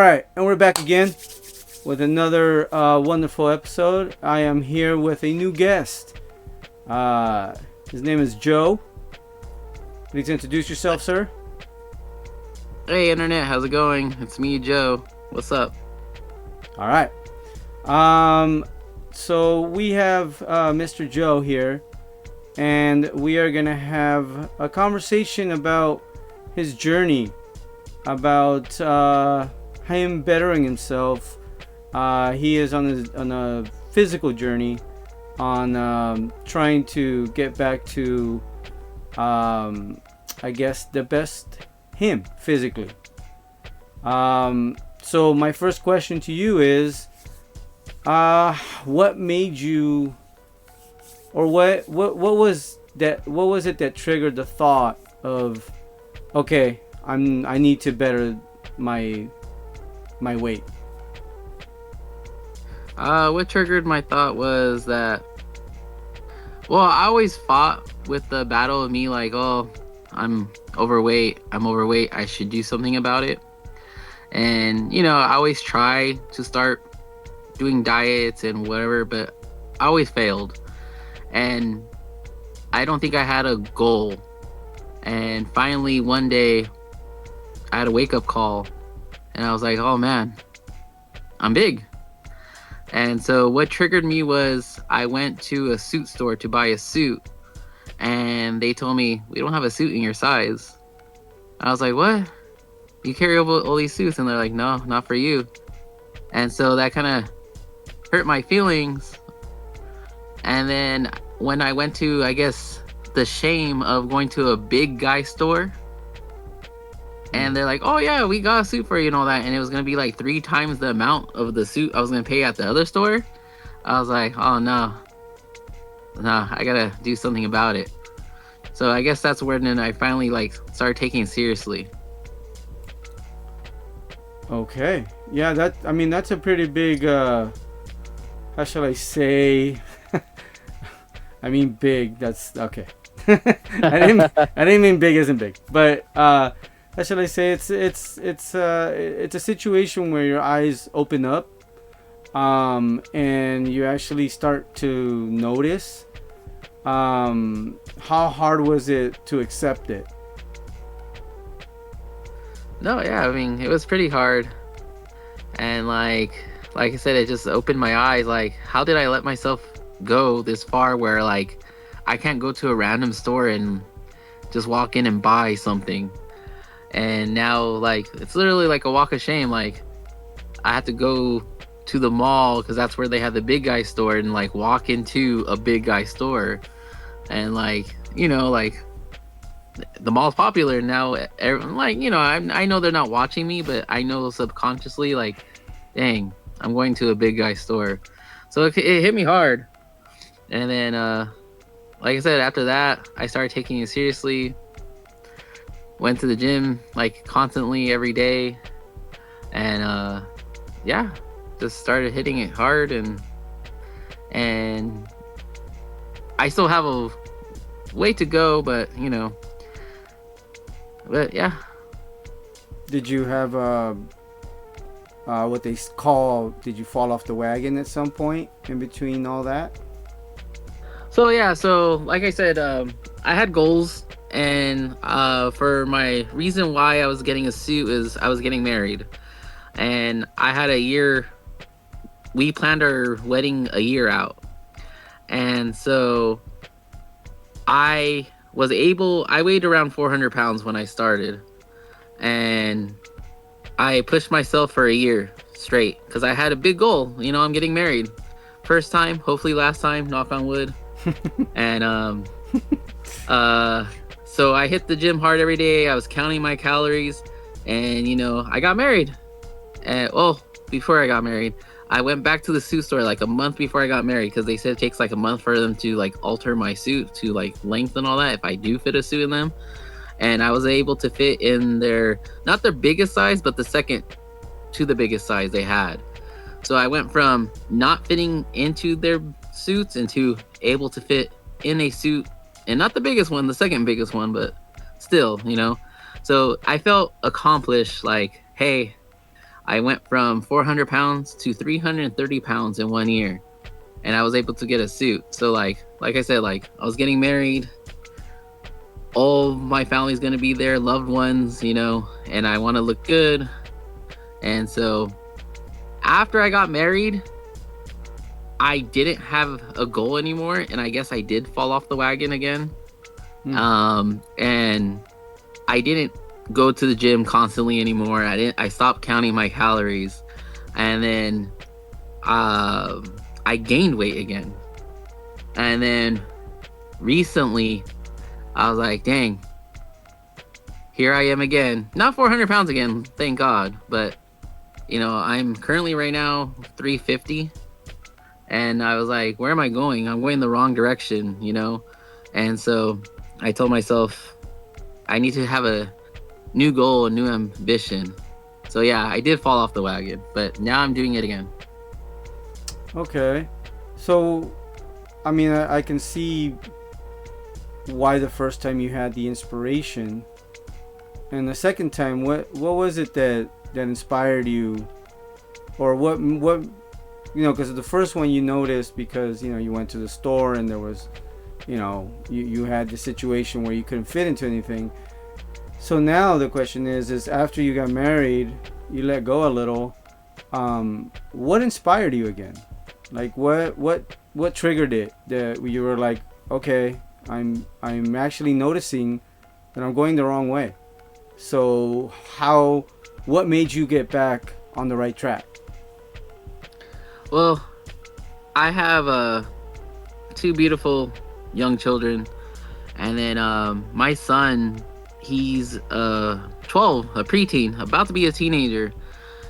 right, and we're back again with another wonderful episode. I am here with a new guest. His name is Joe. Please introduce yourself, sir. Hey internet, how's it going? It's me, Joe. What's up? All right. So we have Mr. Joe here, and we are gonna have a conversation about his journey, about him bettering himself. He is on a physical journey, on trying to get back to, I guess, the best him physically. So my first question to you is, what made you, or what was that? What was it that triggered the thought of, okay, I need to better my weight? What triggered my thought was that, well, I always fought with the battle of me like, oh, I'm overweight, I should do something about it. And, I always try to start doing diets and whatever, but I always failed. And I don't think I had a goal. And finally, one day, I had a wake-up call. And I was like, oh man, I'm big. And so what triggered me was I went to a suit store to buy a suit. And they told me, we don't have a suit in your size. I was like, what? You carry all these suits? And they're like, no, not for you. And so that kind of hurt my feelings. And then when I went to, I guess, the shame of going to a big guy store, and they're like, oh yeah, we got a suit for you and all that, and it was gonna be like 3 times the amount of the suit I was gonna pay at the other store. I was like, oh no, I gotta do something about it. So I guess that's where then I finally started taking it seriously. Okay, yeah, that's a pretty big, how shall I say? I mean big. That's okay. I didn't mean big isn't big, but how should I say? It's a situation where your eyes open up, and you actually start to notice. How hard was it to accept it? No, yeah, I mean, it was pretty hard. And like I said, it just opened my eyes. Like, how did I let myself go this far where I can't go to a random store and just walk in and buy something? And now it's literally like a walk of shame. Like, I have to go to the mall because that's where they have the big guy store, and walk into a big guy store. And the mall's popular now. I know they're not watching me, but I know subconsciously, dang, I'm going to a big guy store. So it hit me hard. And then, like I said, after that, I started taking it seriously. Went to the gym constantly every day. And yeah, just started hitting it hard. And I still have a way to go, but yeah. Did you have what they call? Did you fall off the wagon at some point in between all that? So yeah, like I said, I had goals, and for my reason why I was getting a suit is I was getting married, and I had a year. We planned our wedding a year out, and so I weighed around 400 pounds when I started, and I pushed myself for a year straight because I had a big goal. I'm getting married. First time, hopefully last time, knock on wood. And so I hit the gym hard every day. I was counting my calories, and I got married. And before I got married, I went back to the suit store a month before I got married because they said it takes a month for them to alter my suit to length and all that if I do fit a suit in them. And I was able to fit in not their biggest size, but the second to the biggest size they had. So I went from not fitting into their suits into able to fit in a suit, and not the biggest one, the second biggest one, but still, So I felt accomplished, hey, I went from 400 pounds to 330 pounds in 1 year, and I was able to get a suit. So like I said, like I was getting married, all my family's gonna be there, loved ones, and I want to look good. And so after I got married, I didn't have a goal anymore, and I guess I did fall off the wagon again. Hmm. And I didn't go to the gym constantly anymore. I stopped counting my calories, and then I gained weight again. And then recently, I was like, dang, here I am again. Not 400 pounds again, thank God. But, I'm currently right now 350. And I was like, where am I going? I'm going the wrong direction. And so I told myself, I need to have a new goal, a new ambition. So yeah, I did fall off the wagon, but now I'm doing it again. Okay. So, I mean, I can see why the first time you had the inspiration, and the second time, what was it that inspired you, or what because the first one you noticed because you went to the store and there was, you had the situation where you couldn't fit into anything. So now the question is after you got married, you let go a little. What inspired you again? Like what triggered it that you were like, okay, I'm actually noticing that I'm going the wrong way. So what made you get back on the right track? Well, I have two beautiful young children, and then my son, he's 12, a preteen, about to be a teenager,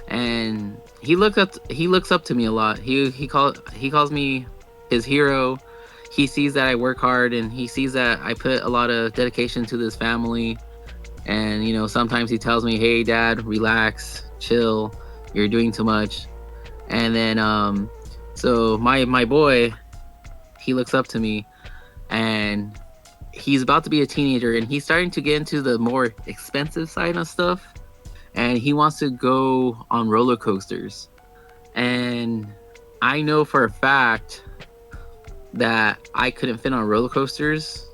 and he looks up to me a lot. He calls me his hero. He sees that I work hard, and he sees that I put a lot of dedication to this family. And sometimes he tells me, "Hey, Dad, relax, chill. You're doing too much." And then so my boy, he looks up to me, and he's about to be a teenager, and he's starting to get into the more expensive side of stuff, and he wants to go on roller coasters. And I know for a fact that I couldn't fit on roller coasters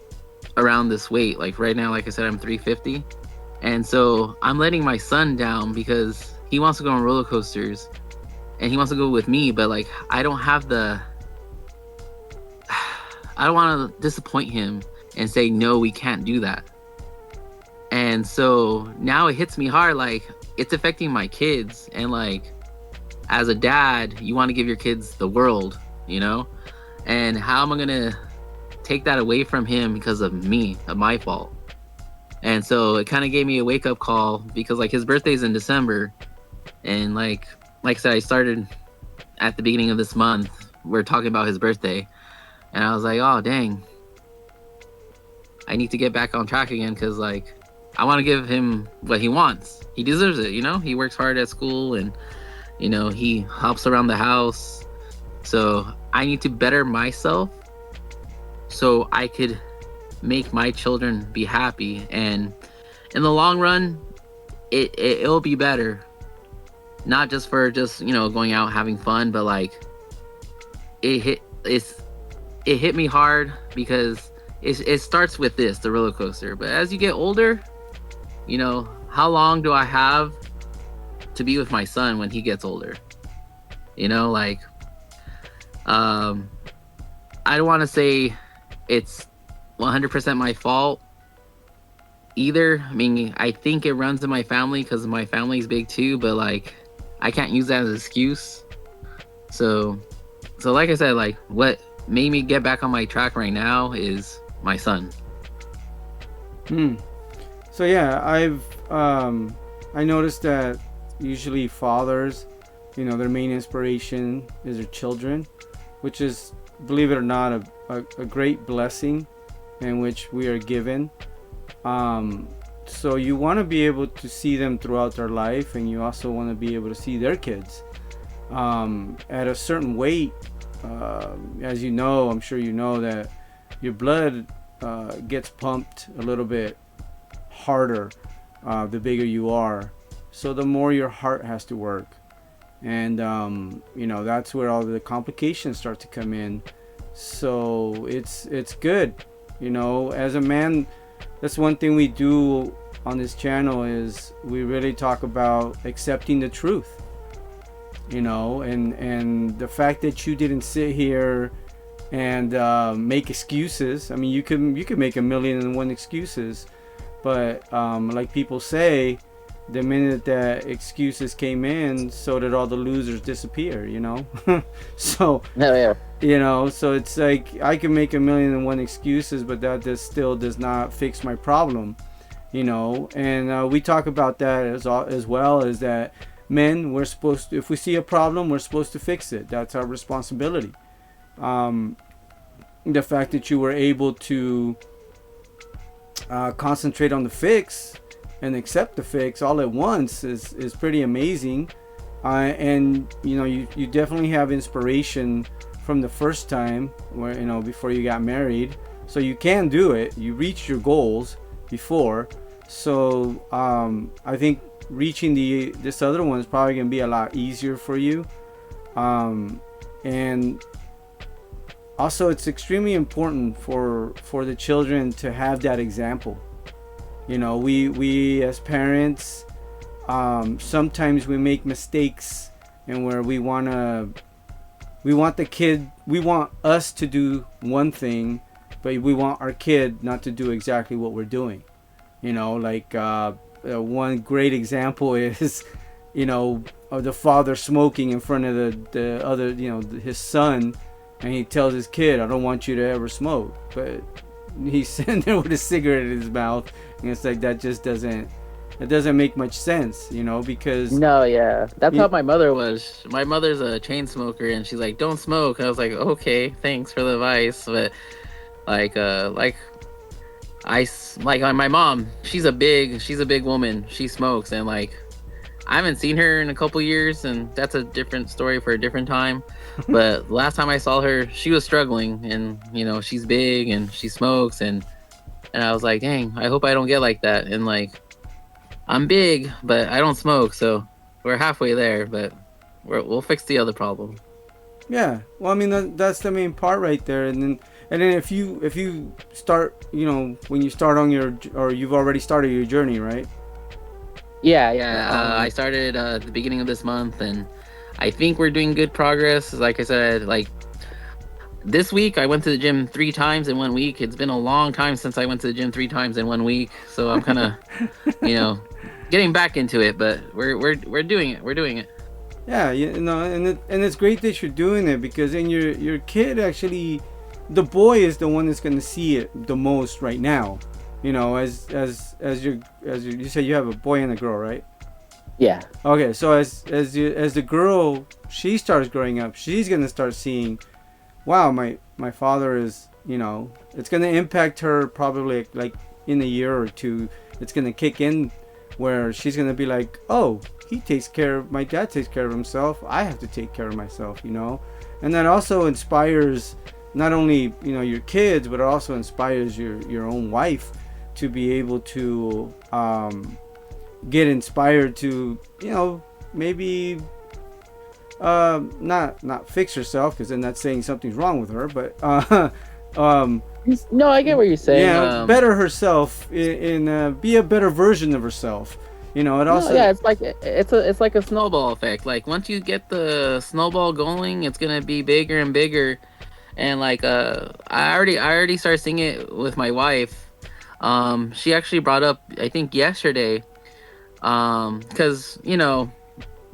around this weight. Like right now, like I said, I'm 350. And so I'm letting my son down because he wants to go on roller coasters and he wants to go with me, but like I don't want to disappoint him and say no, we can't do that. And so now it hits me hard, like it's affecting my kids. And like as a dad, you want to give your kids the world, and how am I gonna take that away from him because of me, of my fault? And so it kind of gave me a wake up call, because like his birthday's in December, and like I said, I started at the beginning of this month. We're talking about his birthday, and I was like, oh dang, I need to get back on track again, because like I want to give him what he wants. He deserves it. He works hard at school, and he helps around the house. So I need to better myself so I could make my children be happy, and in the long run it'll be better, not just for going out having fun, but like it hit me hard because it starts with the roller coaster. But as you get older, how long do I have to be with my son when he gets older? Like I don't want to say it's 100% my fault either. I mean, I think it runs in my family because my family's big too, but like I can't use that as an excuse. So like I said, like what made me get back on my track right now is my son. So yeah, I noticed that usually fathers, their main inspiration is their children, which is, believe it or not, a great blessing in which we are given. So you want to be able to see them throughout their life, and you also want to be able to see their kids at a certain weight. As you know, I'm sure you know that your blood gets pumped a little bit harder the bigger you are. so the more your heart has to work. And that's where all the complications start to come in. So it's good, as a man. That's one thing we do on this channel, is we really talk about accepting the truth, and the fact that you didn't sit here and make excuses. I mean, you can make 1,000,001 excuses, but like people say, the minute that excuses came in, so did all the losers disappear, so Oh yeah. so it's like I can make 1,000,001 excuses, but that still does not fix my problem, and we talk about that as well, as that men, we're supposed to, if we see a problem, we're supposed to fix it. That's our responsibility. The fact that you were able to concentrate on the fix and accept the fix all at once is pretty amazing. And you definitely have inspiration from the first time, where before you got married, so you can do it. You reached your goals before, so I think reaching this other one is probably gonna be a lot easier for you. And also, it's extremely important for the children to have that example. We as parents, sometimes we make mistakes, and where we want us to do one thing, but we want our kid not to do exactly what we're doing. Like one great example is, of the father smoking in front of the other, his son, and he tells his kid, "I don't want you to ever smoke," but he's sitting there with a cigarette in his mouth, and it's like that just doesn't make much sense, because No, yeah, that's how my mother was. My mother's a chain smoker, and she's like, "Don't smoke." I was like, "Okay, thanks for the advice," but like my mom, she's a big woman. She smokes, and like I haven't seen her in a couple years, and that's a different story for a different time. But last time I saw her, she was struggling, and she's big and she smokes, and I was like, dang, I hope I don't get like that. And like, I'm big, but I don't smoke, so we're halfway there. But we'll fix the other problem. Yeah, well, I mean, that's the main part right there. And then if you start, when you start on or you've already started your journey, right? Yeah. I started at the beginning of this month, and I think we're doing good progress. Like I said, like this week I went to the gym 3 times in 1 week. It's been a long time since I went to the gym 3 times in 1 week, so I'm kind of, getting back into it. But we're doing it. We're doing it. Yeah, and it's great that you're doing it, because then your kid actually, the boy is the one that's going to see it the most right now. As you say, you have a boy and a girl, right? Yeah. Okay, so as the girl, she starts growing up, she's gonna start seeing, wow, my father is, it's gonna impact her probably like in a year or two. It's gonna kick in, where she's gonna be like, oh, my dad takes care of himself, I have to take care of myself, and that also inspires not only your kids, but it also inspires your own wife to be able to get inspired to maybe not fix herself, because then that's saying something's wrong with her, but No, I get what you're saying. Yeah, better herself in be a better version of herself. It also it's like a snowball effect. Like once you get the snowball going, it's gonna be bigger and bigger. And like I already started seeing it with my wife. She actually brought up, I think yesterday, because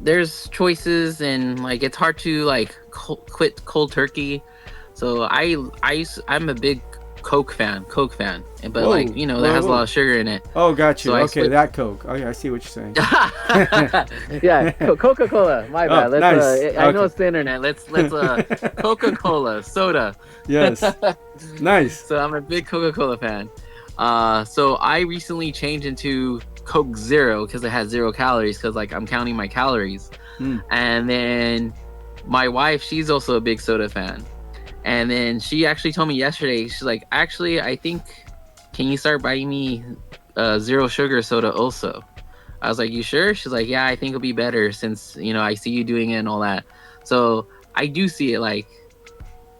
there's choices, and like it's hard to like quit cold turkey. So I'm a big Coke fan, but Whoa, like that has a lot of sugar in it. Oh, got you. So okay, that Coke. Okay, I see what you're saying. Yeah, Coca-Cola. My bad. Oh, nice. I know it's the internet. Let's Coca-Cola soda. Yes. Nice. So I'm a big Coca-Cola fan. So I recently changed into Coke Zero because it has 0 calories, because like I'm counting my calories. And then my wife, she's also a big soda fan. And then she actually told me yesterday, she's like, actually, I think, can you start buying me 0 sugar soda also? I was like, you sure? She's like, yeah, I think it'll be better since, I see you doing it and all that. So I do see it like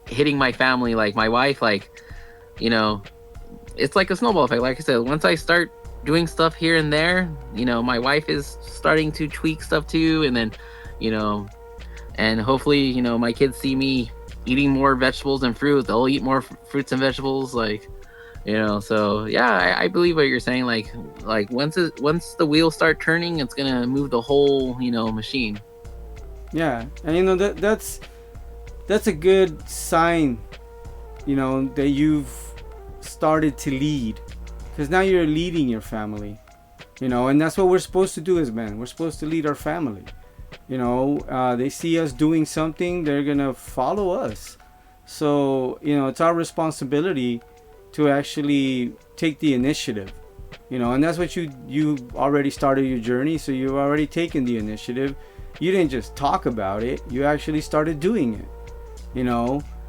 hitting my family, like my wife, like, you know, it's like a snowball effect. Like I said, once I start doing stuff here and there, my wife is starting to tweak stuff too. And then, you know, and hopefully, my kids see me eating more vegetables and fruit. They'll eat more fruits and vegetables. Like, so yeah, I believe what you're saying. Like once the wheels start turning, it's gonna move the whole machine. Yeah, and that's a good sign, that you've started to lead, because now you're leading your family, and that's what we're supposed to do as men. We're supposed to lead our family. They see us doing something, they're gonna follow us. So it's our responsibility to actually take the initiative, and that's what you already started your journey. So you've already taken the initiative. You didn't just talk about it, you actually started doing it.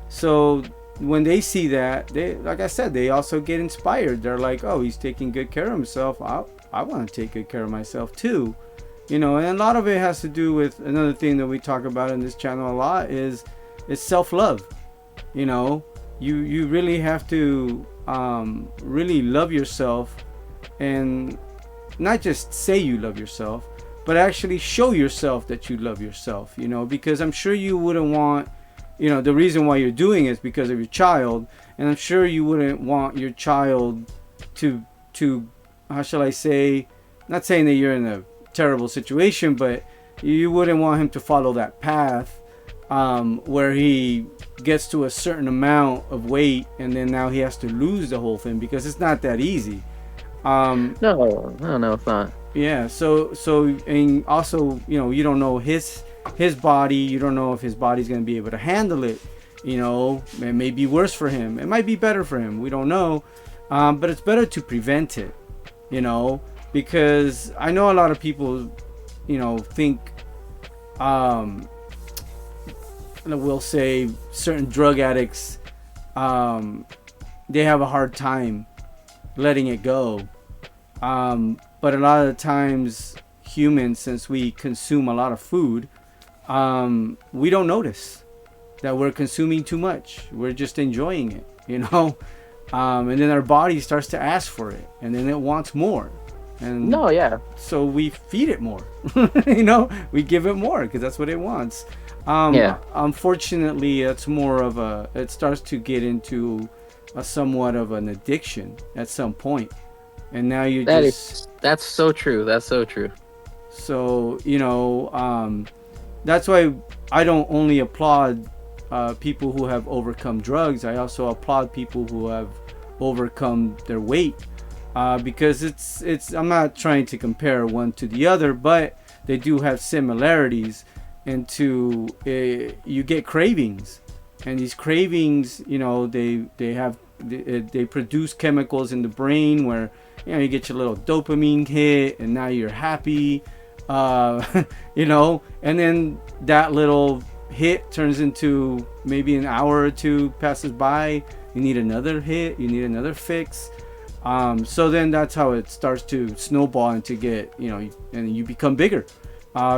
So when they see that, they, like I said, they also get inspired. They're like, oh, he's taking good care of himself, I want to take good care of myself too. And a lot of it has to do with another thing that we talk about in this channel a lot is self-love. You really have to really love yourself, and not just say you love yourself, but actually show yourself that you love yourself, because I'm sure you wouldn't want, the reason why you're doing it is because of your child, and I'm sure you wouldn't want your child to how shall I say, not saying that you're in a terrible situation, but you wouldn't want him to follow that path where he gets to a certain amount of weight and then now he has to lose the whole thing, because it's not that easy. No, it's not. Yeah, so and also, you don't know his body. You don't know if his body's going to be able to handle it. It may be worse for him, it might be better for him, we don't know. But it's better to prevent it, because I know a lot of people, think, we'll say certain drug addicts, they have a hard time letting it go. But a lot of the times, humans, since we consume a lot of food, we don't notice that we're consuming too much. We're just enjoying it, and then our body starts to ask for it, and then it wants more. And no, yeah. So we feed it more, we give it more because that's what it wants. Yeah. Unfortunately, it's more of it starts to get into a somewhat of an addiction at some point. And now that's so true. That's so true. So, that's why I don't only applaud people who have overcome drugs. I also applaud people who have overcome their weight. Because it's I'm not trying to compare one to the other, but they do have similarities into you get cravings, and these cravings, they produce chemicals in the brain where you get your little dopamine hit, and now you're happy, and then that little hit turns into maybe an hour or two passes by, you need another hit, you need another fix. So then that's how it starts to snowball and to get, and you become bigger,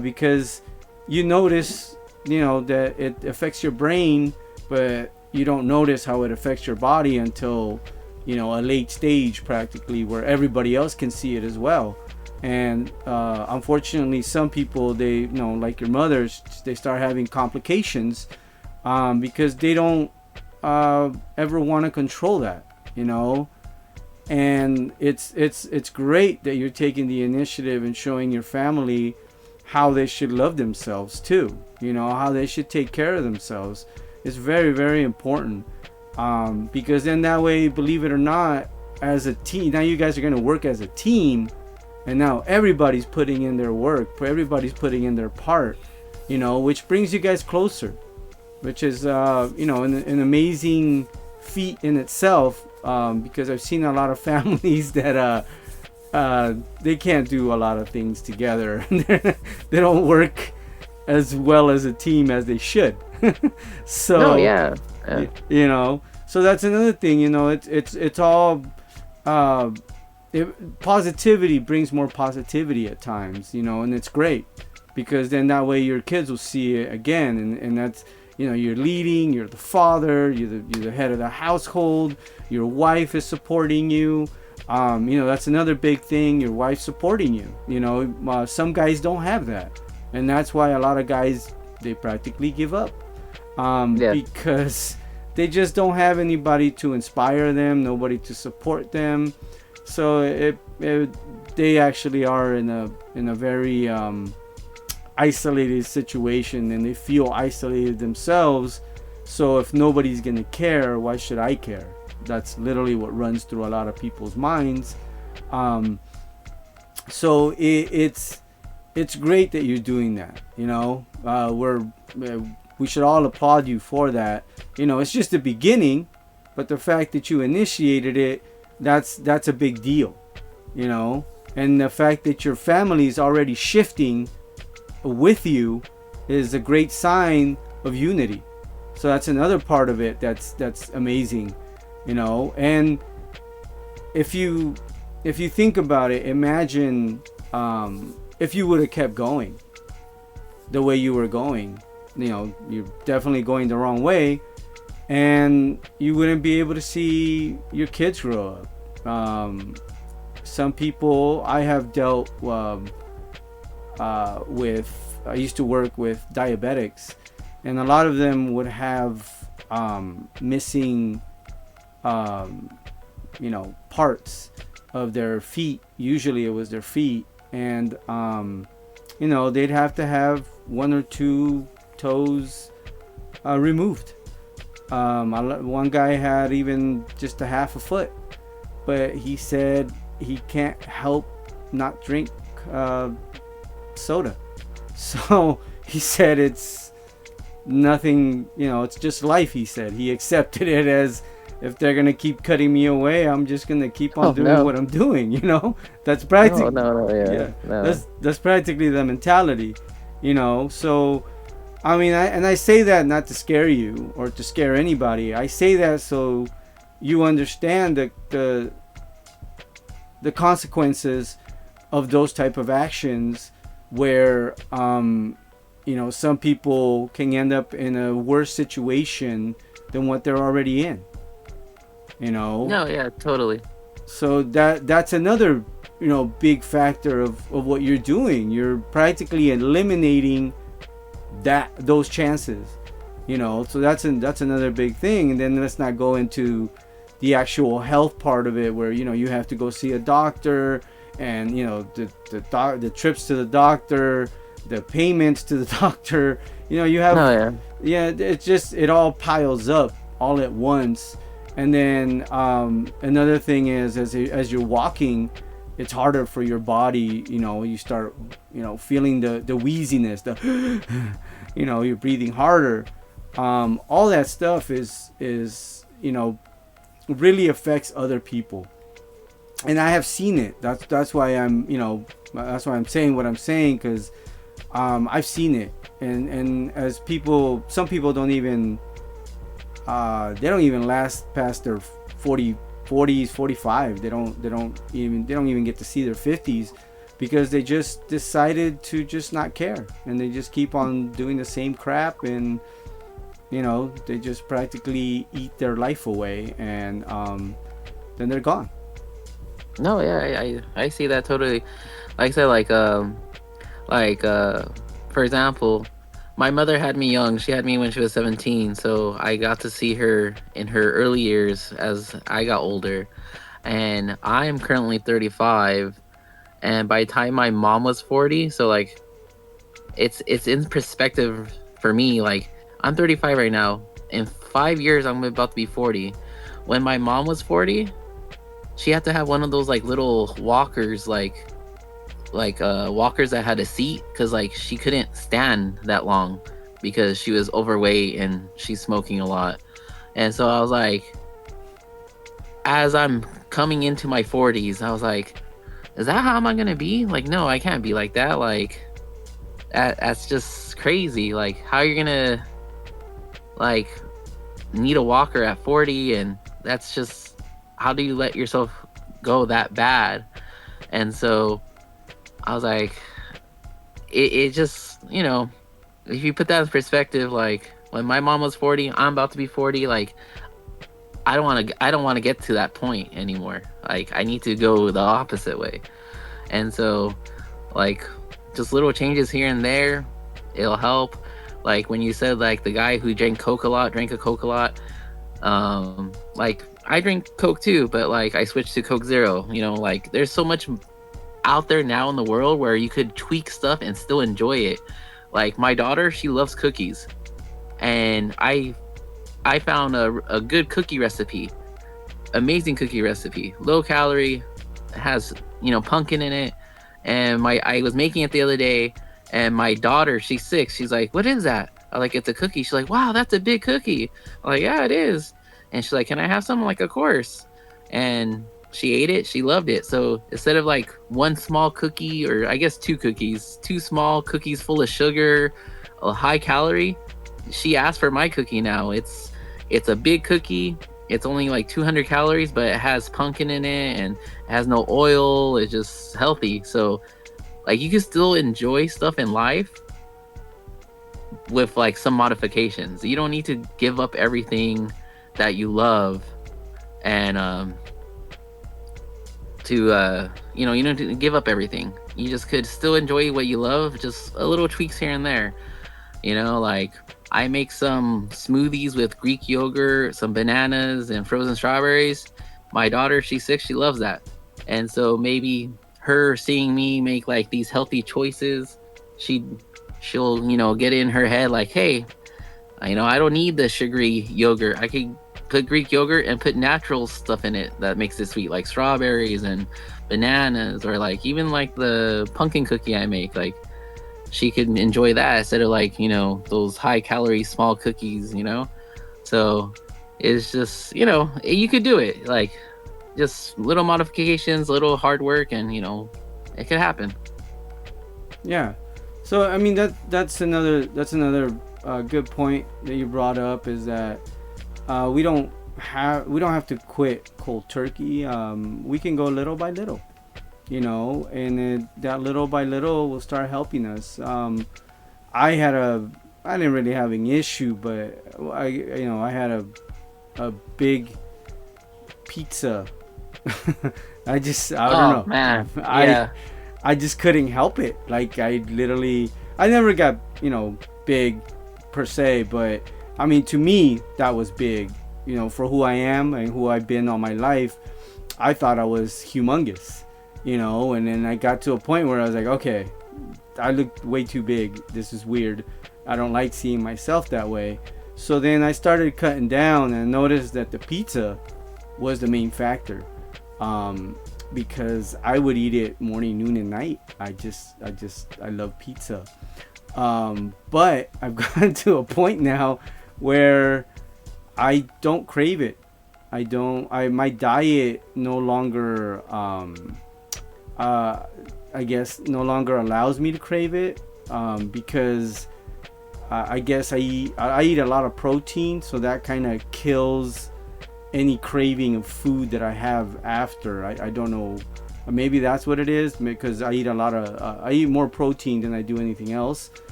because you notice, that it affects your brain, but you don't notice how it affects your body until, a late stage practically, where everybody else can see it as well. And unfortunately, some people, they, like your mothers, they start having complications because they don't ever want to control that, And it's great that you're taking the initiative and showing your family how they should love themselves too. How they should take care of themselves. It's very, very important. Because then that way, believe it or not, as a team, now you guys are going to work as a team, and now everybody's putting in their work, everybody's putting in their part, which brings you guys closer, which is, an amazing feat in itself. Because I've seen a lot of families that they can't do a lot of things together. They don't work as well as a team as they should. So no, yeah. So that's another thing. It's all positivity brings more positivity at times, and it's great because then that way your kids will see it again, and that's, you're leading, you're the father, you're the head of the household, your wife is supporting you. That's another big thing, your wife supporting you. Some guys don't have that, and that's why a lot of guys, they practically give up, Yeah. because they just don't have anybody to inspire them, nobody to support them. So they actually are in a very isolated situation, and they feel isolated themselves. So if nobody's gonna care, why should I care? That's literally what runs through a lot of people's minds. So it's great that you're doing that. We should all applaud you for that. It's just the beginning, but the fact that you initiated it, that's a big deal. And the fact that your family is already shifting with you is a great sign of unity. So that's another part of it that's amazing. And if you think about it, imagine if you would have kept going the way you were going. You're definitely going the wrong way, and you wouldn't be able to see your kids grow up. Some people I have dealt with, I used to work with diabetics, and a lot of them would have missing parts of their feet. Usually it was their feet, and they'd have to have one or two toes removed. One guy had even just a half a foot, but he said he can't help not drink soda. So he said it's nothing, it's just life. He said he accepted it as, if they're gonna keep cutting me away, I'm just gonna keep on doing what I'm doing. That's practically that's practically the mentality. So I say that not to scare you or to scare anybody. I say that so you understand the consequences of those type of actions, where some people can end up in a worse situation than what they're already in. No, yeah, totally. So that's another big factor of what you're doing. You're practically eliminating those chances. So that's another big thing. And then let's not go into the health part of it, where you have to go see a doctor, and the trips to the doctor, the payments to the doctor. You have it all piles up all at once. And then another thing is, as you're walking, it's harder for your body. You start feeling the wheeziness, you're breathing harder. All that stuff is really affects other people, and I have seen it. That's why I'm saying what I'm saying, because I've seen it. And as people, some people don't even last past their 40s, 45. They don't even get to see their 50s, because they just decided to just not care, and they just keep on doing the same crap, and they just practically eat their life away, and then they're gone. No, yeah, I see that totally. Like I said, for example, my mother had me young. She had me when she was 17, so I got to see her in her early years as I got older. And I am currently 35, and by the time my mom was 40, so it's in perspective for me. Like, I'm 35 right now. In 5 years, I'm about to be 40. When my mom was 40, she had to have one of those little walkers, walkers that had a seat, because she couldn't stand that long because she was overweight and she's smoking a lot. And so I was like, as I'm coming into my 40s, I was like, is that how am I gonna be? No, I can't be like that. That's just crazy. How you're gonna need a walker at 40? And that's just, how do you let yourself go that bad. And so I was like, it just, if you put that in perspective, like when my mom was 40, I'm about to be 40. Like I don't want to get to that point anymore. Like I need to go the opposite way. And so, like, just little changes here and there, it'll help. Like when you said like the guy who drank a Coke a lot. Like I drink Coke too, but like I switched to Coke Zero. Like there's so much out there now in the world where you could tweak stuff and still enjoy it. Like my daughter, she loves cookies, and I found a good cookie recipe, amazing cookie recipe, low calorie, has pumpkin in it, and I was making it the other day, and my daughter, she's 6, she's like, "What is that?" I'm like, "It's a cookie." She's like, "Wow, that's a big cookie." I'm like, "Yeah, it is." And she's like, "Can I have some?" I'm like, "Of course." And she ate it. She loved it. So instead of like one small cookie, or I guess two small cookies full of sugar, a high calorie, she asked for my cookie now. It's a big cookie. It's only like 200 calories, but it has pumpkin in it and it has no oil. It's just healthy. So like you can still enjoy stuff in life with like some modifications. You don't need to give up everything that you love, and you don't have to give up everything. You just could still enjoy what you love, just a little tweaks here and there. Like I make some smoothies with Greek yogurt, some bananas, and frozen strawberries. My daughter, she's 6, she loves that. And so maybe her seeing me make like these healthy choices, she'll get in her head like, hey, I don't need the sugary yogurt. I could put Greek yogurt and put natural stuff in it that makes it sweet, like strawberries and bananas, or like even like the pumpkin cookie I make. Like she could enjoy that instead of like those high calorie small cookies. So it's just you could do it, like just little modifications, little hard work, and it could happen. Yeah. So I mean that's another good point that you brought up, is that we don't have to quit cold turkey. We can go little by little, and that little by little will start helping us. I didn't really have an issue, but I had a big pizza. I don't know, man. Yeah. I just couldn't help it. Like I never got big per se, but I mean, to me that was big. For who I am and who I've been all my life, I thought I was humongous. And then I got to a point where I was like, okay, I look way too big. This is weird. I don't like seeing myself that way. So then I started cutting down and noticed that the pizza was the main factor. Because I would eat it morning, noon, and night. I love pizza. But I've gotten to a point now where I don't crave it. My diet no longer, I guess, no longer allows me to crave it, because I guess I eat a lot of protein, so that kind of kills any craving of food that I have after. I don't know, maybe that's what it is, because I eat more protein than I do anything else.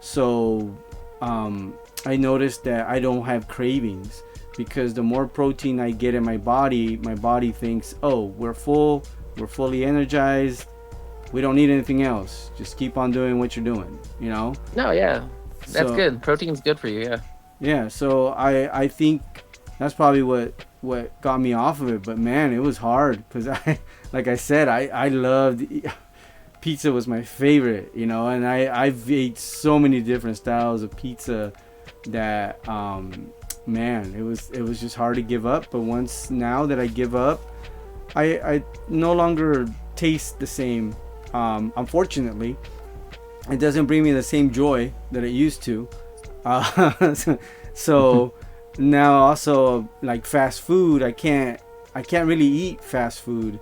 So I noticed that I don't have cravings, because the more protein I get in my body thinks, oh, we're fully energized, we don't need anything else, just keep on doing what you're doing. No, yeah, that's good. Protein's good for you. Yeah, so I think that's probably what got me off of it. But man, it was hard, because like I said, I loved pizza. Was my favorite, and I've ate so many different styles of pizza that man, it was just hard to give up. But now that I give up, I no longer taste the same. Unfortunately, it doesn't bring me the same joy that it used to. So now also, like fast food, I can't really eat fast food.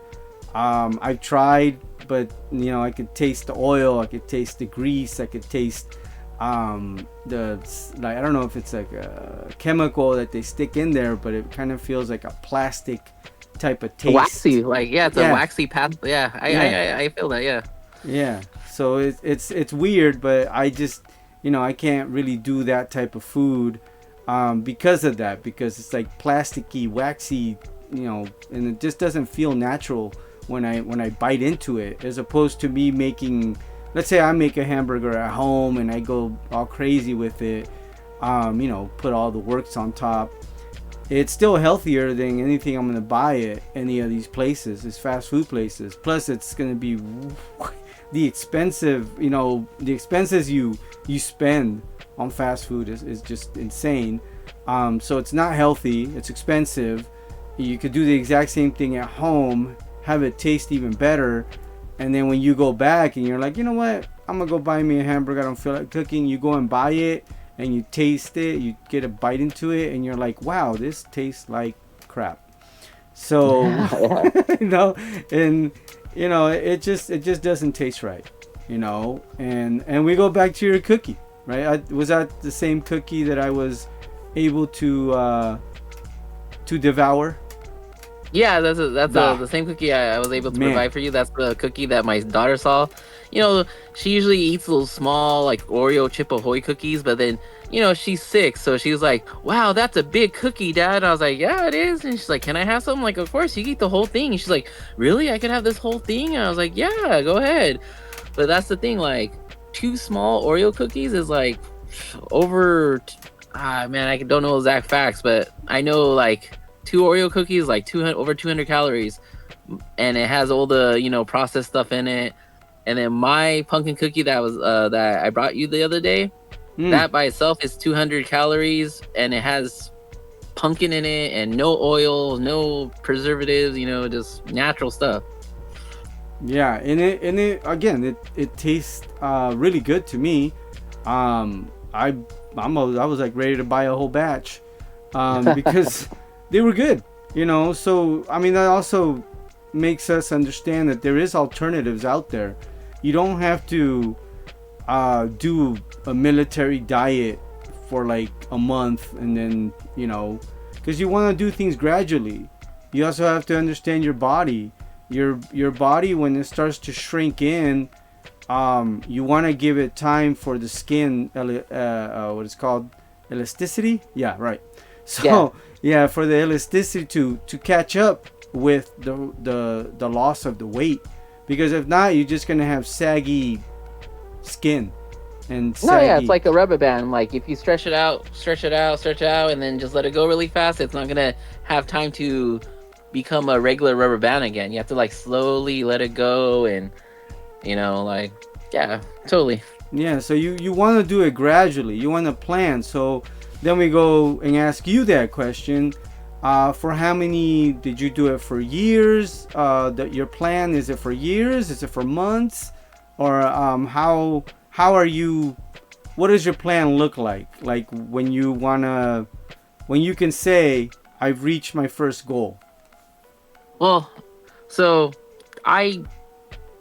I've tried, but I could taste the oil, I could taste the grease, I could taste I don't know if it's like a chemical that they stick in there, but it kind of feels like a plastic type of taste. Waxy, like yeah, it's a Yeah, waxy path. Yeah, yeah, I feel that. Yeah. yeah. So it's weird, but I just, I can't really do that type of food, because of that, because it's like plasticky, waxy, and it just doesn't feel natural when I bite into it, as opposed to me making, let's say I make a hamburger at home and I go all crazy with it, put all the works on top. It's still healthier than anything I'm gonna buy at any of these places, these fast food places. Plus, it's gonna be the expenses you spend on fast food is just insane. So it's not healthy. It's expensive. You could do the exact same thing at home, have it taste even better, and then when you go back and you're like, you know what, I'm gonna go buy me a hamburger. I don't feel like cooking. You go and buy it, and you taste it. You get a bite into it, and you're like, wow, this tastes like crap. So and it just doesn't taste right, and we go back to your cookie, right? Was that the same cookie that I was able to devour? Yeah, the same cookie I was able to provide for you. That's the cookie that my daughter saw. She usually eats those small like Oreo Chip Ahoy cookies, but then she's 6, so she was like, "Wow, that's a big cookie, Dad." And I was like, "Yeah, it is." And she's like, "Can I have some?" I'm like, "Of course, you can eat the whole thing." And she's like, "Really? I can have this whole thing?" And I was like, "Yeah, go ahead." But that's the thing, like 2 small Oreo cookies is like over. Man, I don't know exact facts, but I know like 2 Oreo cookies like 200 over 200 calories, and it has all the processed stuff in it. And then my pumpkin cookie that I brought you the other day, that by itself is 200 calories, and it has pumpkin in it and no oil, no preservatives, just natural stuff. Yeah, and it again, it tastes really good to me. I was like ready to buy a whole batch, because they were good, So I mean, that also makes us understand that there is alternatives out there. You don't have to do a military diet for like a month, and then because you want to do things gradually. You also have to understand your body. Your body, when it starts to shrink in, you want to give it time for the skin, what is called elasticity. Yeah, right. So yeah, for the elasticity to catch up with the loss of the weight, because if not, you're just gonna have saggy skin and saggy. No, yeah, it's like a rubber band. Like if you stretch it out, and then just let it go really fast, it's not gonna have time to become a regular rubber band again. You have to like slowly let it go, and like, yeah, totally. Yeah, so you want to do it gradually. You want to plan. So then we go and ask you that question. For how many did you do it for years? Your plan, is it for years? Is it for months? Or how are you? What does your plan look like? Like when you can say, I've reached my first goal. Well, so like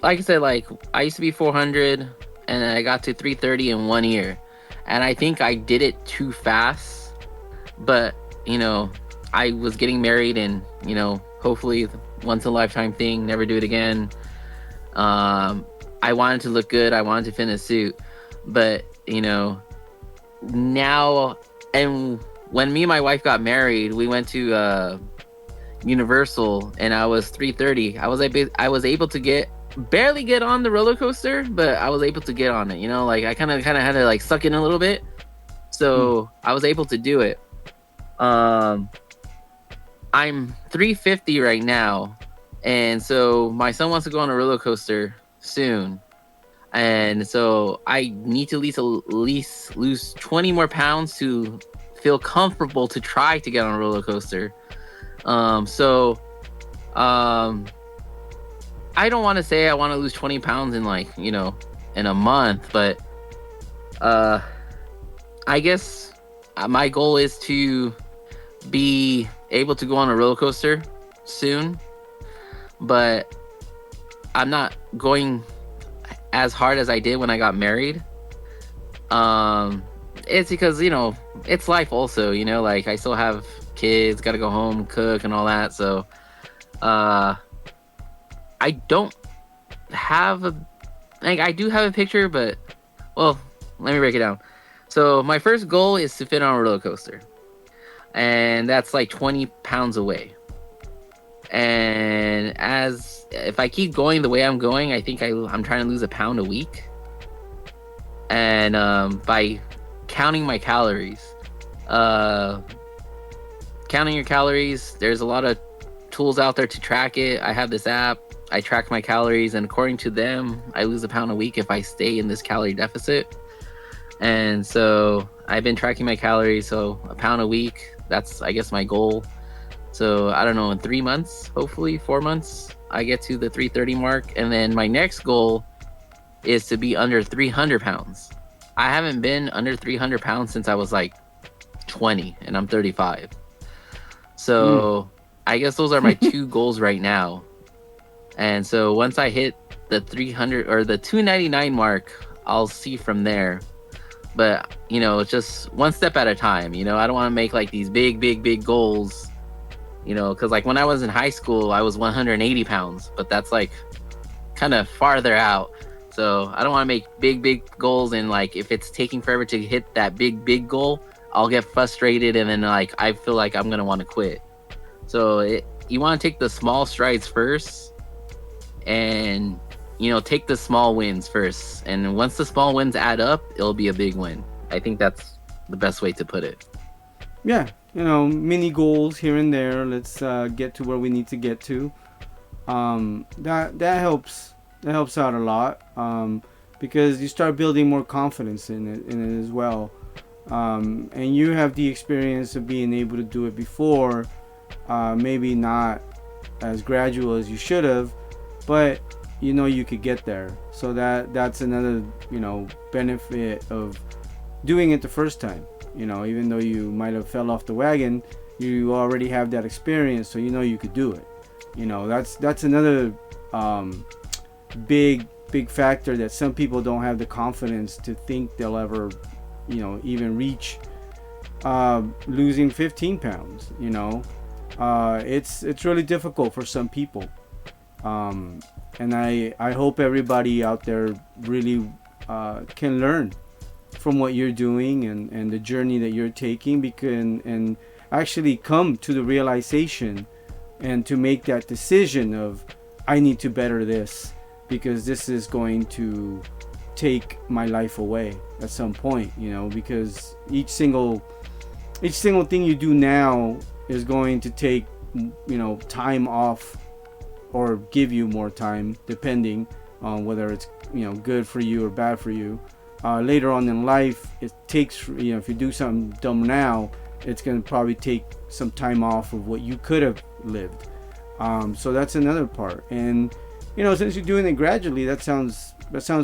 I said, like I used to be 400, and I got to 330 in 1 year, and I think I did it too fast. But I was getting married, and hopefully once in a lifetime thing, never do it again. I wanted to look good, I wanted to fit in a suit, but now, and when me and my wife got married, we went to Universal, and I was 330. I was able to barely get on the roller coaster, but I was able to get on it. Like I kind of had to like suck in a little bit, so I was able to do it. I'm 350 right now, and so my son wants to go on a roller coaster soon, and so I need to at least lose 20 more pounds to feel comfortable to try to get on a roller coaster. I don't want to say I want to lose 20 pounds in like in a month, but I guess my goal is to be able to go on a roller coaster soon, but I'm not going as hard as I did when I got married. It's because it's life also, like I still have kids, gotta go home, cook and all that, so Uh, I don't have a like I do have a picture, but well, let me break it down. So my first goal is to fit on a roller coaster, and that's like 20 pounds away. And as if I keep going the way I'm going, I think I'm trying to lose a pound a week. And by counting my calories, uh, counting your calories, there's a lot of tools out there to track it. I have this app. I track my calories, and according to them, I lose a pound a week if I stay in this calorie deficit. And so I've been tracking my calories. So a pound a week, that's, I guess, my goal. So I don't know, in 3 months, hopefully 4 months, I get to the 330 mark. And then my next goal is to be under 300 pounds. I haven't been under 300 pounds since I was like 20, and I'm 35. So I guess those are my two goals right now. And so once I hit the 300 or the 299 mark, I'll see from there. But, it's just one step at a time. I don't want to make like these big goals, because like when I was in high school, I was 180 pounds, but that's like kind of farther out. So I don't want to make big goals. And like, if it's taking forever to hit that big goal, I'll get frustrated. And then like, I feel like I'm going to want to quit. So you want to take the small strides first and, take the small wins first. And once the small wins add up, it'll be a big win. I think that's the best way to put it. Yeah, mini goals here and there. Let's get to where we need to get to. That helps. That helps out a lot, because you start building more confidence in it as well. And you have the experience of being able to do it before, maybe not as gradual as you should have, but you could get there. So that's another benefit of doing it the first time. Even though you might have fell off the wagon, you already have that experience, so you could do it. That's another big factor, that some people don't have the confidence to think they'll ever even reach losing 15 pounds. It's really difficult for some people, and I hope everybody out there really can learn from what you're doing and the journey that you're taking, and actually come to the realization and to make that decision of, I need to better this, because this is going to take my life away at some point, because each single thing you do now is going to take time off, or give you more time, depending on whether it's good for you or bad for you. Later on in life, it takes, if you do something dumb now, it's going to probably take some time off of what you could have lived. So that's another part. And since you're doing it gradually, that sounds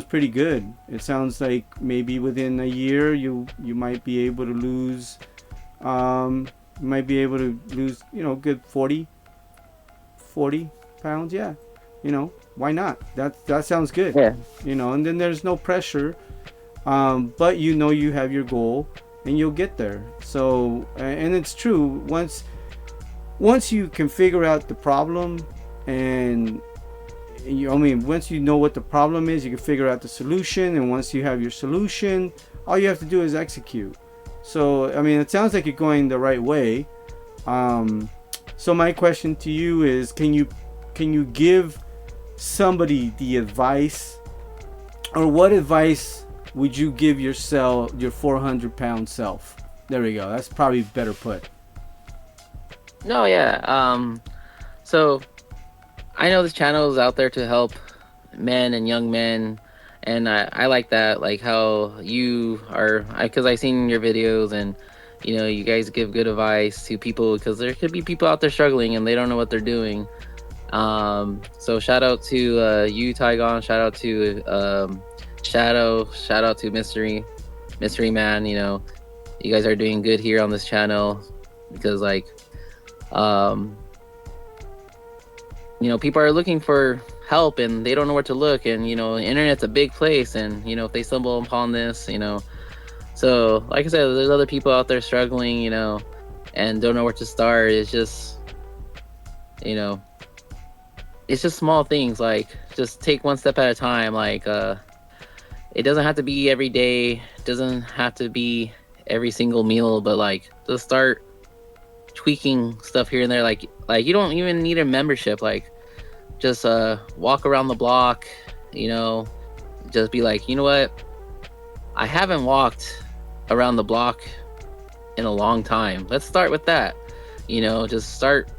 pretty good. It sounds like maybe within a year you might be able to lose good 40 pounds. Yeah, why not? That sounds good. Yeah. And then there's no pressure, but you have your goal and you'll get there. So, and it's true, once you can figure out the problem, and once you know what the problem is, you can figure out the solution. And once you have your solution, all you have to do is execute. So, it sounds like you're going the right way. So my question to you is, can you give somebody the advice, or what advice would you give yourself, your 400-pound self? There we go. That's probably better put. No, yeah. So I know this channel is out there to help men and young men, and I like that, like how you are, because I've seen your videos, and you guys give good advice to people, because there could be people out there struggling and they don't know what they're doing. So shout out to you, Tygon. Shout out to Shadow. Shout out to Mystery Man. You guys are doing good here on this channel, because like people are looking for help and they don't know where to look, and the internet's a big place, and if they stumble upon this, so like I said, there's other people out there struggling, and don't know where to start. It's just it's just small things, like just take one step at a time. Like it doesn't have to be every day, it doesn't have to be every single meal, but like just start tweaking stuff here and there. Like you don't even need a membership. Like just walk around the block, you know, just be like, you know what, I haven't walked around the block in a long time. Let's start with that. You know, just start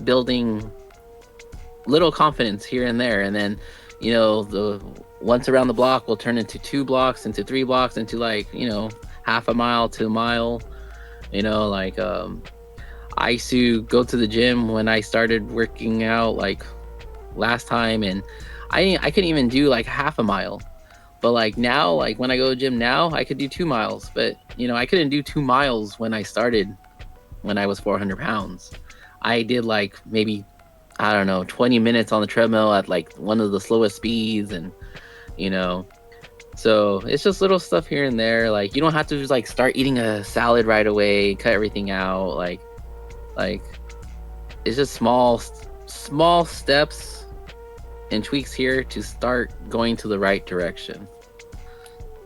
building little confidence here and there, and then, you know, the once around the block will turn into 2 blocks, into 3 blocks, into like, you know, half a mile to a mile. You know, like I used to go to the gym when I started working out like last time, and I couldn't even do like half a mile. But like now, like when I go to the gym now, I could do 2 miles. But you know, I couldn't do 2 miles when I started, when I was 400 pounds. I did like maybe, I don't know, 20 minutes on the treadmill at like one of the slowest speeds, and you know, so it's just little stuff here and there. Like you don't have to just like start eating a salad right away, cut everything out. Like it's just small steps and tweaks here to start going to the right direction.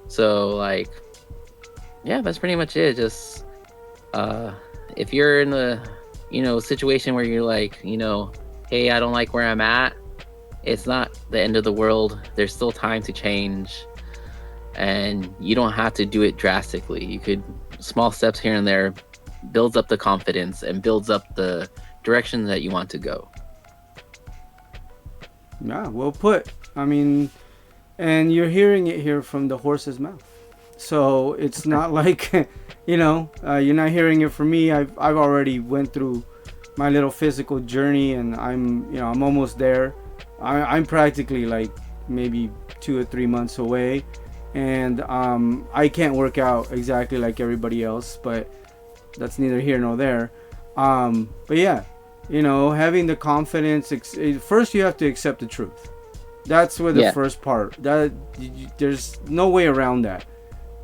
So like, yeah, that's pretty much it. Just if you're in a, you know, situation where you're like, you know, hey, I don't like where I'm at, it's not the end of the world. There's still time to change, and you don't have to do it drastically. You could, small steps here and there builds up the confidence and builds up the direction that you want to go. Yeah, well put. I mean, and you're hearing it here from the horse's mouth. So it's not like, you know, you're not hearing it from me. I've already went through my little physical journey, and I'm almost there. I'm practically like maybe 2 or 3 months away, and I can't work out exactly like everybody else, but that's neither here nor there. But yeah, you know, having the confidence. First, you have to accept the truth. That's where the first part. There's no way around that.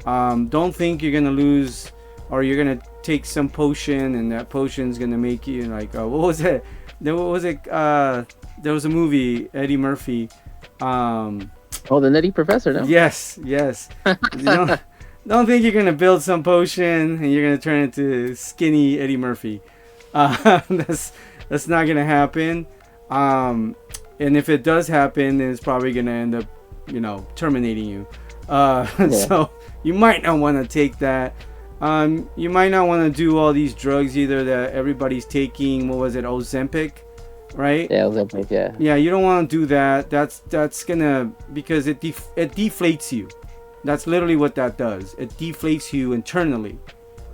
Don't think you're gonna lose, or you're gonna take some potion and that potion's gonna make you like, what was it? There was a movie, Eddie Murphy. Oh, the Nutty Professor, no? Yes. Don't think you're gonna build some potion and you're gonna turn into skinny Eddie Murphy. That's not gonna happen. And if it does happen, then it's probably gonna end up, you know, terminating you. So you might not want to take that. You might not want to do all these drugs either that everybody's taking. What was it, Ozempic, right? Yeah, Ozempic. Yeah. Yeah, you don't want to do that. That's gonna, because it deflates you. That's literally what that does. It deflates you internally.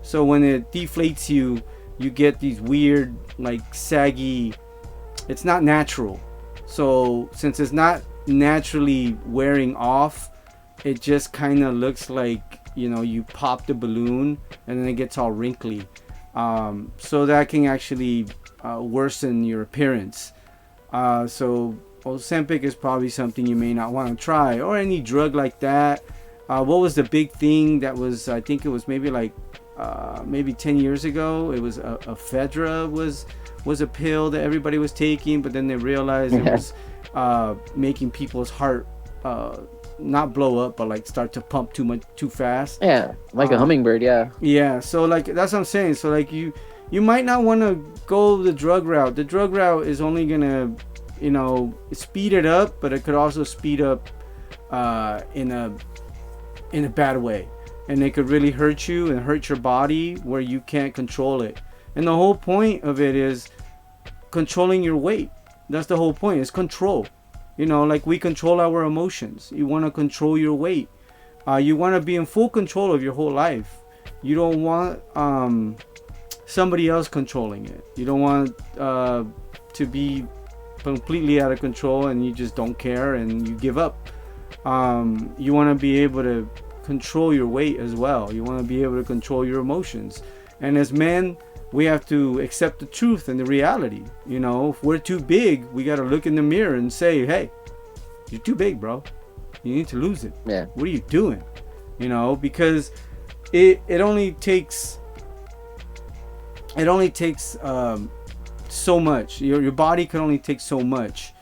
So when it deflates you, you get these weird, like, saggy. It's not natural. So since it's not naturally wearing off, it just kind of looks like, you know, you pop the balloon and then it gets all wrinkly. So that can actually worsen your appearance. So Ozempic is probably something you may not want to try, or any drug like that. What was the big thing that was, I think it was maybe like maybe 10 years ago, it was ephedra was a pill that everybody was taking, but then they realized it was making people's heart not blow up, but like start to pump too fast. Yeah, like a hummingbird. Yeah, so like that's what I'm saying. So like you might not want to go the drug route. The drug route is only gonna, you know, speed it up, but it could also speed up in a bad way, and it could really hurt you and hurt your body where you can't control it. And the whole point of it is controlling your weight. That's the whole point, is control. You know, like we control our emotions. You want to control your weight. You want to be in full control of your whole life. You don't want somebody else controlling it. You don't want to be completely out of control and you just don't care and you give up. You want to be able to control your weight as well. You want to be able to control your emotions. And as men, we have to accept the truth and the reality. You know, if we're too big, we got to look in the mirror and say, hey, you're too big, bro. You need to lose it. Yeah. What are you doing? You know, because it only takes so much. Your body can only take so much.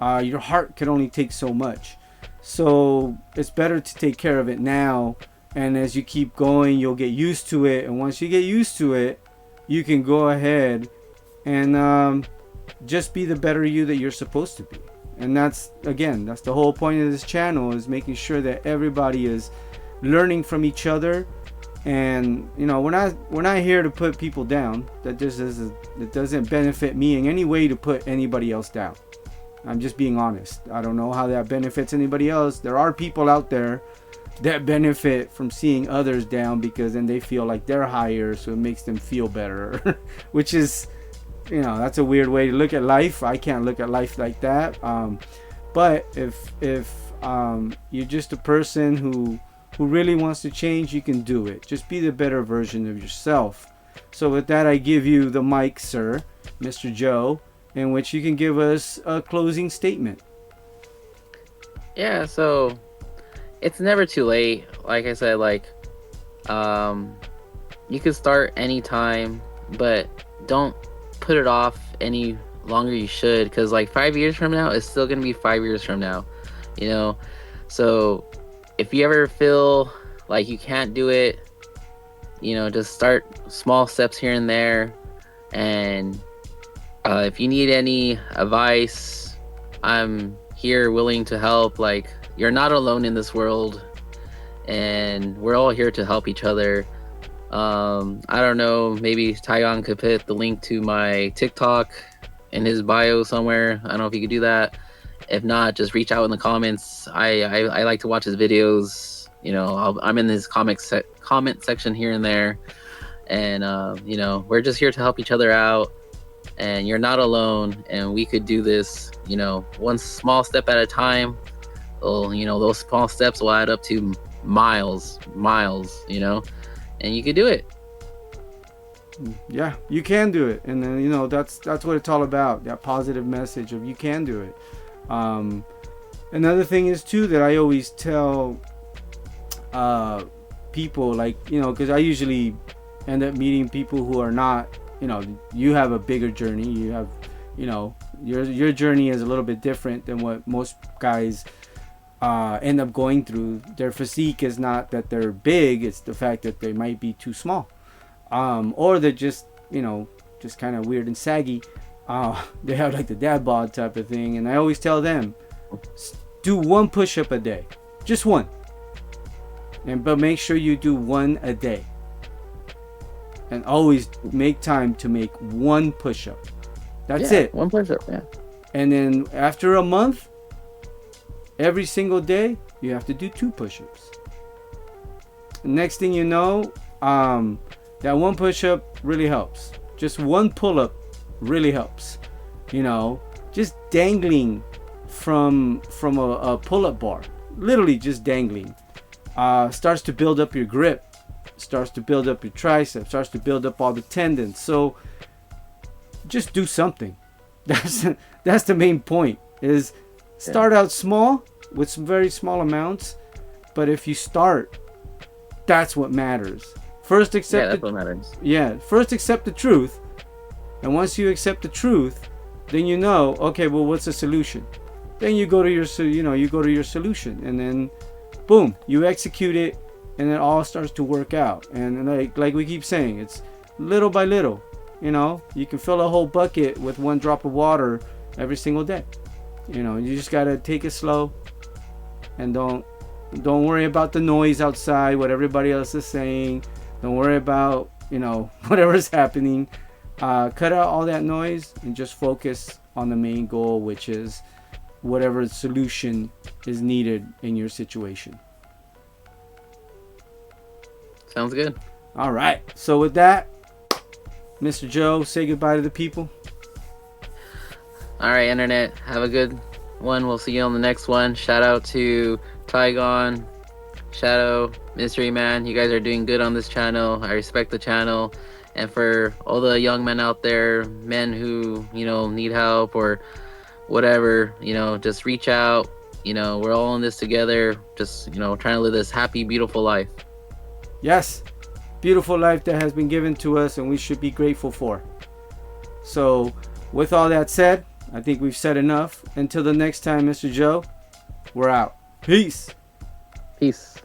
Your heart can only take so much. So it's better to take care of it now. And as you keep going, you'll get used to it. And once you get used to it, you can go ahead and just be the better you that you're supposed to be. And that's the whole point of this channel, is making sure that everybody is learning from each other. And we're not here to put people down. That just it doesn't benefit me in any way to put anybody else down. I'm just being honest. I don't know how that benefits anybody else. There are people out there that benefit from seeing others down, because then they feel like they're higher, so it makes them feel better. Which is, that's a weird way to look at life. I can't look at life like that. But if you're just a person who really wants to change, you can do it. Just be the better version of yourself. So with that, I give you the mic, sir, Mr. Joe, in which you can give us a closing statement. Yeah, so it's never too late. Like I said, you can start anytime, but don't put it off any longer. You should, because 5 years from now, it's still gonna be 5 years from now, so if you ever feel like you can't do it, just start small steps here and there. And if you need any advice, I'm here willing to help. You're not alone in this world, and we're all here to help each other. I don't know, maybe Tygon could put the link to my TikTok in his bio somewhere. I don't know if you could do that. If not, just reach out in the comments. I like to watch his videos. I'm in his comment section here and there, and we're just here to help each other out. And you're not alone, and we could do this. One small step at a time. Well, those small steps will add up to miles. And you could do it. Yeah, you can do it. And then that's what it's all about. That positive message of you can do it. Another thing is too that I always tell people, because I usually end up meeting people who are not, you have a bigger journey. You have, your journey is a little bit different than what most guys end up going through. Their physique is not that they're big, it's the fact that they might be too small, or they're just just kind of weird and saggy. They have the dad bod type of thing. And I always tell them, do one push-up a day, just one, but make sure you do one a day, and always make time to make one push-up. That's it, one push-up. Yeah. And then after a month, every single day you have to do 2 push-ups. Next thing you know, that one push-up really helps. Just one pull-up really helps. Just dangling from a pull-up bar, literally just dangling, starts to build up your grip, starts to build up your triceps, starts to build up all the tendons. So just do something. That's the main point, is start out small with some very small amounts. But if you start, that's what matters. First accept what matters. First accept the truth. And once you accept the truth, then okay, well, what's the solution? Then you go to your solution, and then boom, you execute it, and it all starts to work out. And like we keep saying, it's little by little. You can fill a whole bucket with one drop of water every single day. You just gotta take it slow, and don't worry about the noise outside, what everybody else is saying. Don't worry about whatever's happening. Cut out all that noise and just focus on the main goal, which is whatever solution is needed in your situation. Sounds good. All right. So with that, Mr. Joe, say goodbye to the people. All right, internet. Have a good one. We'll see you on the next one. Shout out to Tygon, Shadow, Mystery Man. You guys are doing good on this channel. I respect the channel. And for all the young men out there, men who, need help or whatever, just reach out. We're all in this together. Just, trying to live this happy, beautiful life. Yes. Beautiful life that has been given to us, and we should be grateful for. So with all that said, I think we've said enough. Until the next time, Mr. Joe, we're out. Peace. Peace.